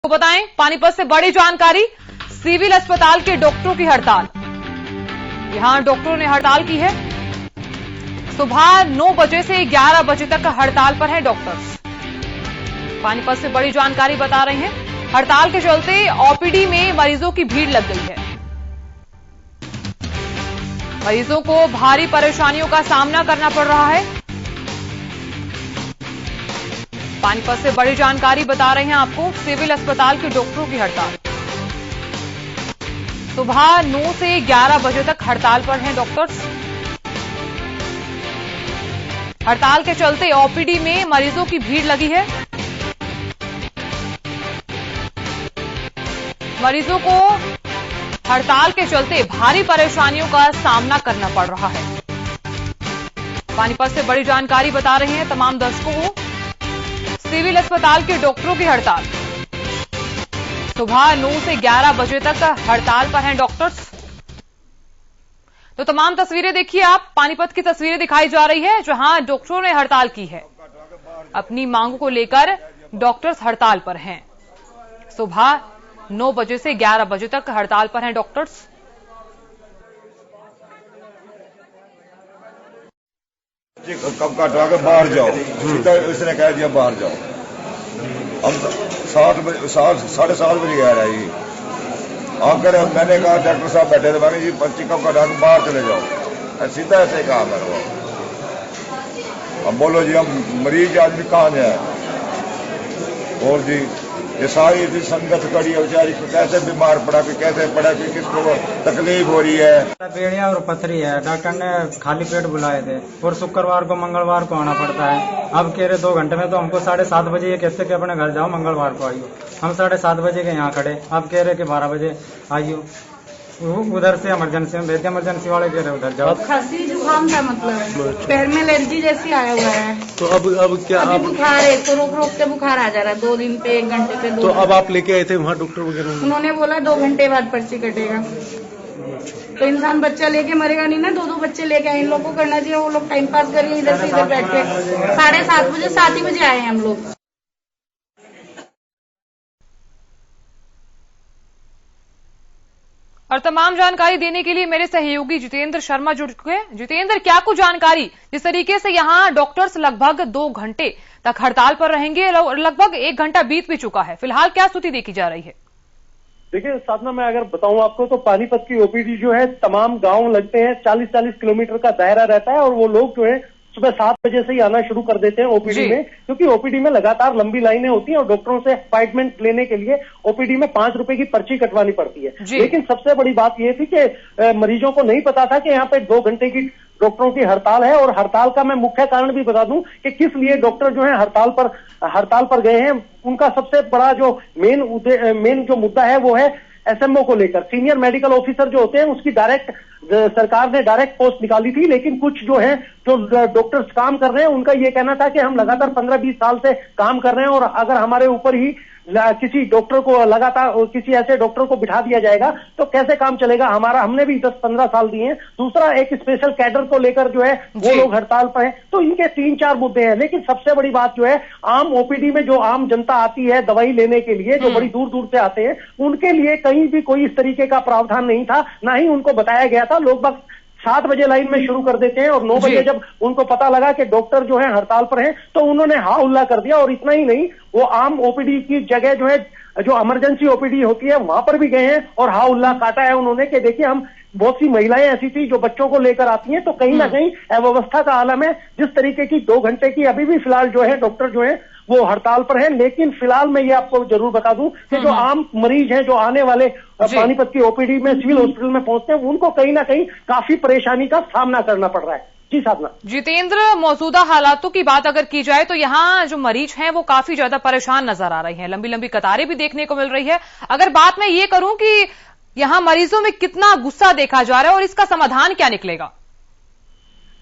को बताएं पानीपत से बड़ी जानकारी। सिविल अस्पताल के डॉक्टरों की हड़ताल। यहां डॉक्टरों ने हड़ताल की है। सुबह 9 बजे से 11 बजे तक हड़ताल पर हैं डॉक्टर्स। पानीपत से बड़ी जानकारी बता रहे हैं। हड़ताल के चलते ओपीडी में मरीजों की भीड़ लग गई है। मरीजों को भारी परेशानियों का सामना करना पड़ रहा है। पानीपत से बड़ी जानकारी बता रहे हैं आपको। सिविल अस्पताल के डॉक्टरों की हड़ताल। सुबह 9 से 11 बजे तक हड़ताल पर हैं डॉक्टर्स। हड़ताल के चलते ओपीडी में मरीजों की भीड़ लगी है। मरीजों को हड़ताल के चलते भारी परेशानियों का सामना करना पड़ रहा है। पानीपत से बड़ी जानकारी बता रहे हैं तमाम दर्शकों को। सिविल अस्पताल के डॉक्टरों की हड़ताल। सुबह 9 से 11 बजे तक हड़ताल पर हैं डॉक्टर्स। तो तमाम तस्वीरें देखिए आप। पानीपत की तस्वीरें दिखाई जा रही है जहां डॉक्टरों ने हड़ताल की है। अपनी मांगों को लेकर डॉक्टर्स हड़ताल पर हैं। सुबह 9 बजे से 11 बजे तक हड़ताल पर हैं डॉक्टर्स। कब कटवा के बाहर जाओ, सीधा उसने कह दिया बाहर जाओ। हम 7:30 बजे आ रहे हैं। आकर मैंने कहा डॉक्टर साहब बैठे थे, मैंने जी पर्ची कब कटवा के बाहर चले जाओ। सीधा ऐसे कहा मेरे को। अब बोलो जी हम मरीज आदमी कहाँ जाए। और जी ये सारी इतनी संगत कड़ी है बेचारी, कैसे बीमार पड़ा, कि कैसे पड़ा, कि किसको तकलीफ हो रही है। पेड़िया और पथरी है। डॉक्टर ने खाली पेट बुलाए थे और शुक्रवार को मंगलवार को आना पड़ता है। अब कह रहे 2 घंटे में, तो हमको 7:30 बजे ये कहते कि अपने घर जाओ, मंगलवार को आइयो। हम 7:30 बजे के यहाँ खड़े, अब कह रहे कि 12 बजे आइयो। उधर से इमरजेंसी में भेजते, इमरजेंसी वाले कह रहे उधर जाओ। खांसी जुकाम था, मतलब पैर में एलर्जी जैसी आया हुआ है। तो अब क्या अभी बुखार है, तो रोक के बुखार आ जा रहा है। 2 दिन पे 1 घंटे पे 2। तो अब आप लेके आए थे वहाँ डॉक्टर वगैरह? उन्होंने बोला 2 घंटे बाद पर्ची कटेगा। तो इंसान बच्चा लेके मरेगा नहीं ना। 2 बच्चे लेके आए। इन लोग को करना चाहिए। वो लोग टाइम पास करिए इधर से इधर बैठ के। 7:30 बजे 7 ही बजे आए हैं हम लोग। और तमाम जानकारी देने के लिए मेरे सहयोगी जितेंद्र शर्मा जुड़ चुके हैं। जितेंद्र, क्या कुछ जानकारी? जिस तरीके से यहाँ डॉक्टर्स लगभग 2 घंटे तक हड़ताल पर रहेंगे, लगभग 1 घंटा बीत भी चुका है। फिलहाल क्या स्थिति देखी जा रही है? देखिए साधना, मैं अगर बताऊं आपको तो पानीपत की ओपीडी जो है तमाम गांव लगते हैं। 40-40 किलोमीटर का दायरा रहता है और वो लोग जो है सुबह 7 बजे से ही आना शुरू कर देते हैं ओपीडी में, क्योंकि ओपीडी में लगातार लंबी लाइनें होती हैं और डॉक्टरों से अपॉइंटमेंट लेने के लिए ओपीडी में 5 रुपए की पर्ची कटवानी पड़ती है। लेकिन सबसे बड़ी बात यह थी कि मरीजों को नहीं पता था कि यहाँ पे 2 घंटे की डॉक्टरों की हड़ताल है। और हड़ताल का मैं मुख्य कारण भी बता दूं कि किस लिए डॉक्टर जो है हड़ताल पर गए हैं। उनका सबसे बड़ा जो मेन जो मुद्दा है वो है एसएमओ को लेकर। सीनियर मेडिकल ऑफिसर जो होते हैं उसकी सरकार ने डायरेक्ट पोस्ट निकाली थी, लेकिन कुछ जो है जो डॉक्टर्स काम कर रहे हैं उनका ये कहना था कि हम लगातार 15-20 साल से काम कर रहे हैं और अगर हमारे ऊपर ही किसी डॉक्टर को लगातार किसी ऐसे डॉक्टर को बिठा दिया जाएगा तो कैसे काम चलेगा हमारा। हमने भी 10-15 साल दिए हैं। दूसरा, एक स्पेशल कैडर को लेकर जो है वो लोग हड़ताल पर हैं। तो इनके 3-4 मुद्दे हैं। लेकिन सबसे बड़ी बात जो है, आम ओपीडी में जो आम जनता आती है दवाई लेने के लिए, जो बड़ी दूर दूर से आते हैं, उनके लिए कहीं भी कोई इस तरीके का प्रावधान नहीं था, ना ही उनको बताया गया था। लोग बस 7 बजे लाइन में शुरू कर देते हैं और 9 बजे जब उनको पता लगा कि डॉक्टर जो है हड़ताल पर हैं तो उन्होंने हा हुल्ला कर दिया। और इतना ही नहीं, वो आम ओपीडी की जगह जो है, जो इमरजेंसी ओपीडी होती है वहां पर भी गए हैं और हा हुल्ला काटा है उन्होंने कि देखिए हम बहुत सी महिलाएं ऐसी थी जो बच्चों को लेकर आती हैं। तो कहीं ना कहीं अव्यवस्था का आलम है। जिस तरीके की 2 घंटे की अभी भी फिलहाल जो है डॉक्टर जो है वो हड़ताल पर है। लेकिन फिलहाल मैं ये आपको जरूर बता दूं कि जो आम मरीज हैं, जो आने वाले पानीपत की ओपीडी में सिविल हॉस्पिटल में पहुंचते हैं, उनको कहीं ना कहीं काफी परेशानी का सामना करना पड़ रहा है। जी साधना। जितेंद्र, मौजूदा हालातों की बात अगर की जाए तो यहाँ जो मरीज हैं वो काफी ज्यादा परेशान नजर आ रहे हैं। लंबी लंबी कतारें भी देखने को मिल रही है। अगर बात मैं ये करूं कि यहाँ मरीजों में कितना गुस्सा देखा जा रहा है और इसका समाधान क्या निकलेगा?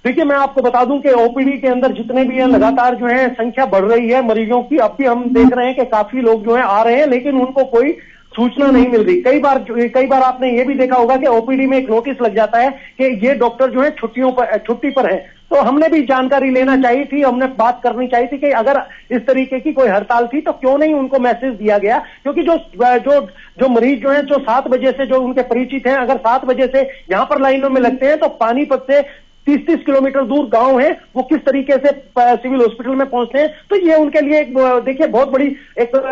देखिए मैं आपको बता दूं कि ओपीडी के अंदर जितने भी हैं लगातार जो है संख्या बढ़ रही है मरीजों की। अब भी हम देख रहे हैं कि काफी लोग जो है आ रहे हैं, लेकिन उनको कोई सूचना नहीं मिल रही। कई बार आपने ये भी देखा होगा कि ओपीडी में एक नोटिस लग जाता है कि ये डॉक्टर जो है छुट्टी पर है। तो हमने भी जानकारी लेना चाहिए थी, हमने बात करनी चाहिए थी कि अगर इस तरीके की कोई हड़ताल थी तो क्यों नहीं उनको मैसेज दिया गया, क्योंकि जो मरीज जो हैं जो 7 बजे से जो उनके परिचित हैं, अगर 7 बजे से यहां पर लाइनों में लगते हैं तो पानीपत से 30-30 किलोमीटर दूर गांव है, वो किस तरीके से सिविल हॉस्पिटल में पहुंचते हैं। तो ये उनके लिए देखिए बहुत बड़ी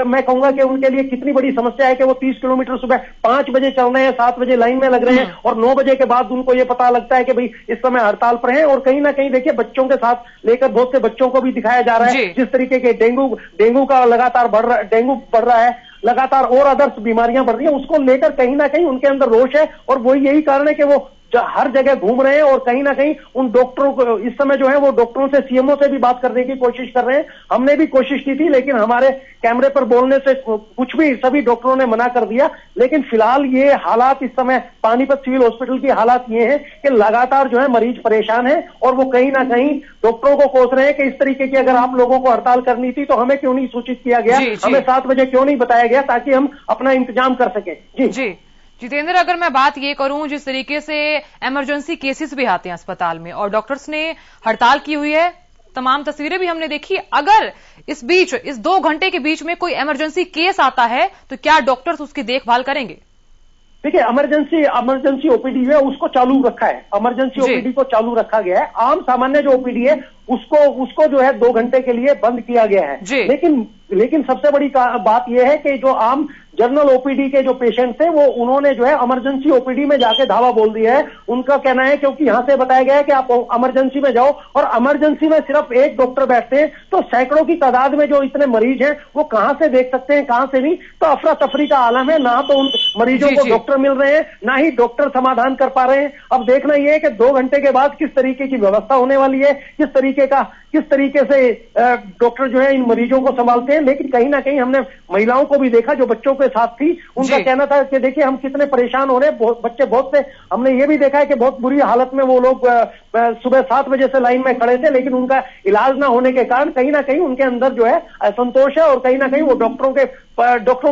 मैं कहूंगा कि उनके लिए कितनी बड़ी समस्या है कि वो 30 किलोमीटर सुबह 5 बजे चल रहे हैं, 7 बजे लाइन में लग रहे हैं और 9 बजे के बाद उनको ये पता लगता है कि भाई इस समय हड़ताल पर हैं। और कहीं ना कहीं देखिए बच्चों के साथ लेकर बहुत से बच्चों को भी दिखाया जा रहा है, जिस तरीके के डेंगू का लगातार डेंगू बढ़ रहा है लगातार और अदर्स बीमारियां बढ़ रही हैं, उसको लेकर कहीं ना कहीं उनके अंदर रोष है और वो यही कारण है कि वो हर जगह घूम रहे हैं और कहीं ना कहीं उन डॉक्टरों को इस समय जो है वो डॉक्टरों से सीएमओ से भी बात करने की कोशिश कर रहे हैं। हमने भी कोशिश की थी लेकिन हमारे कैमरे पर बोलने से कुछ भी सभी डॉक्टरों ने मना कर दिया। लेकिन फिलहाल ये हालात इस समय पानीपत सिविल हॉस्पिटल की हालात ये है कि लगातार जो है मरीज परेशान है और वो कहीं ना कहीं डॉक्टरों को कोस रहे हैं कि इस तरीके की अगर आप लोगों को हड़ताल करनी थी तो हमें क्यों नहीं सूचित किया गया, हमें 7 बजे क्यों नहीं बताया गया ताकि हम अपना इंतजाम कर सकें। जी जितेंद्र, अगर मैं बात ये करूं जिस तरीके से इमरजेंसी केसेस भी आते हैं अस्पताल में और डॉक्टर्स ने हड़ताल की हुई है, तमाम तस्वीरें भी हमने देखी, अगर इस 2 घंटे के बीच में कोई इमरजेंसी केस आता है तो क्या डॉक्टर्स उसकी देखभाल करेंगे? देखिए इमरजेंसी ओपीडी है उसको चालू रखा है, इमरजेंसी ओपीडी को चालू रखा गया है। आम सामान्य जो ओपीडी है उसको जो है 2 घंटे के लिए बंद किया गया है। लेकिन सबसे बड़ी बात यह है कि जो आम जनरल ओपीडी के जो पेशेंट्स हैं वो उन्होंने जो है इमरजेंसी ओपीडी में जाके धावा बोल दिया है। उनका कहना है क्योंकि यहां से बताया गया है कि आप इमरजेंसी में जाओ और इमरजेंसी में सिर्फ एक डॉक्टर बैठते हैं, तो सैकड़ों की तादाद में जो इतने मरीज हैं वो कहां से देख सकते हैं कहां से नहीं। तो अफरा तफरी का आलम है, ना तो उन मरीजों को डॉक्टर मिल रहे हैं ना ही डॉक्टर समाधान कर पा रहे हैं। अब देखना यह है कि 2 घंटे के बाद किस तरीके की व्यवस्था होने वाली है, किस तरीके से डॉक्टर जो है इन मरीजों को संभालते हैं। लेकिन कहीं ना कहीं हमने महिलाओं को भी देखा जो बच्चों के साथ थी, उनका कहना था कि देखिए हम कितने परेशान हो रहे हैं, बच्चे बहुत से हमने ये भी देखा है कि बहुत बुरी हालत में वो लोग सुबह 7 बजे से लाइन में खड़े थे, लेकिन उनका इलाज ना होने के कारण कहीं ना कहीं उनके अंदर जो है असंतोष है और कहीं ना कहीं वो डॉक्टरों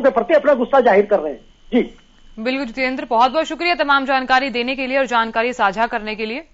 के प्रति अपना गुस्सा जाहिर कर रहे हैं। जी बिल्कुल जितेंद्र, बहुत बहुत शुक्रिया तमाम जानकारी देने के लिए और जानकारी साझा करने के लिए।